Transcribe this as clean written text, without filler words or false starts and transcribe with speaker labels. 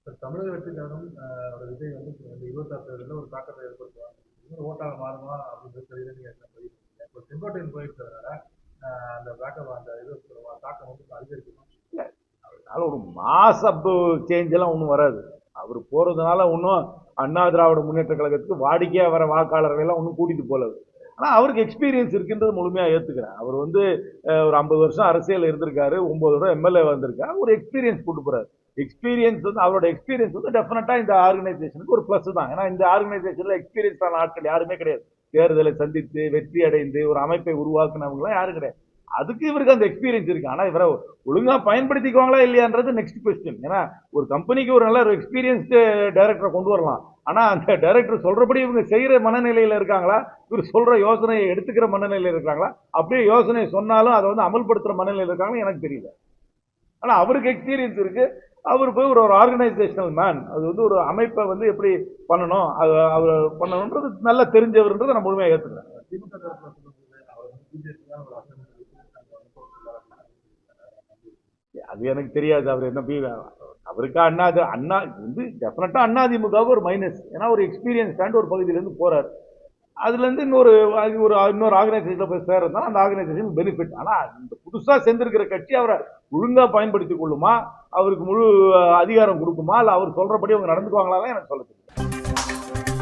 Speaker 1: தமிழக வெற்றி கழகம் விஜய் வந்து இந்த 26 தேர்தலில் ஒரு தாக்கத்தை ஏற்படுத்துவாங்க. இன்னொரு ஓட்டாக மாறுமா அப்படின்றது தெரியல. நீங்க என்ன சொல்லியிருக்கீங்க? இப்போ செங்கோட்டையன் போயிருக்கிறதுனால அந்த பேக்கப் அந்த இது தாக்கம் வந்து அதிகரிக்கணும்.
Speaker 2: அதனால ஒரு மாஸ் அப் சேஞ்ச் எல்லாம் ஒன்றும் வராது. அவர் போறதுனால ஒன்றும் அண்ணா திராவிட முன்னேற்ற கழகத்துக்கு வாடிக்கையா வர வாக்காளர்கள் எல்லாம் ஒன்றும் கூட்டிட்டு போல. ஆனா அவருக்கு எக்ஸ்பீரியன்ஸ் இருக்குன்றது முழுமையா ஏத்துக்கிறேன். அவர் வந்து ஒரு 50 வருஷம் அரசியல் இருந்திருக்காரு, 9 வருடம் எம்எல்ஏ வந்திருக்காரு, ஒரு எக்ஸ்பீரியன்ஸ் கூட்டு போறாரு. எக்ஸ்பீரியன்ஸ் வந்து அவரோட எக்ஸ்பீரியன்ஸ் வந்து டெஃபினட்டா இந்த ஆர்கனைசேஷனுக்கு ஒரு பிளஸ் தான். ஏன்னா இந்த ஆர்கனைசேஷன்ல எக்ஸ்பீரியன்ஸ் ஆன ஆட்கள் யாருமே கிடையாது. தேர்தலை சந்தித்து வெற்றி அடைந்து ஒரு அமைப்பை உருவாக்குனவங்க எல்லாம் யாரும் கிடையாது. அதுக்கு இவருக்கு அந்த எக்ஸ்பீரியன்ஸ் இருக்கு. ஆனா இவரை ஒழுங்கா பயன்படுத்திக்குவாங்களா இல்லையான்றது நெக்ஸ்ட் கொஸ்டின். ஏன்னா ஒரு கம்பெனிக்கு ஒரு நல்ல ஒரு எக்ஸ்பீரியன்ஸ்டு டைரக்டரை கொண்டு வரலாம். ஆனா அந்த டைரக்டர் சொல்றபடி இவங்க செய்யற மனநிலையில இருக்காங்களா, இவர் சொல்ற யோசனையை எடுத்துக்கிற மனநிலையில இருக்காங்களா, அப்படியே யோசனை சொன்னாலும் அதை வந்து அமல்படுத்துற மனநிலையில இருக்காங்களா எனக்கு தெரியல. ஆனா அவருக்கு எக்ஸ்பீரியன்ஸ் இருக்கு. அவர் போய் ஒரு ஆர்கனைசேஷனல் மேன். அது வந்து ஒரு அமைப்பை வந்து எப்படி பண்ணணும், அது அவர் பண்ணணும்ன்றது நல்லா தெரிஞ்சவர்ன்றதை நான் முழுமையாக ஏற்றுக்கிறேன்.
Speaker 1: திமுக பிஜேபி தான் ஒரு
Speaker 2: அது எனக்கு தெரியாது. அவர் என்ன அவருக்கு அண்ணா வந்து டெஃபினட்டா அண்ணா திமுக ஒரு மைனஸ். ஏன்னா ஒரு எக்ஸ்பீரியன்ஸ் ஒரு பகுதியிலேருந்து போறாரு. அதுல இருந்து இன்னொரு ஆர்கனைசேஷன்ல போய் சேர்றதுனால அந்த ஆர்கனைசேஷன் பெனிஃபிட். ஆனா இந்த புதுசா சேர்ந்திருக்கிற கட்சி அவரை ஒழுங்கா பயன்படுத்திக் கொள்ளுமா, அவருக்கு முழு அதிகாரம் கொடுக்குமா, இல்ல அவர் சொல்றபடி அவங்க நடந்துக்குவாங்களா எனக்கு சொல்ல தெரியும்.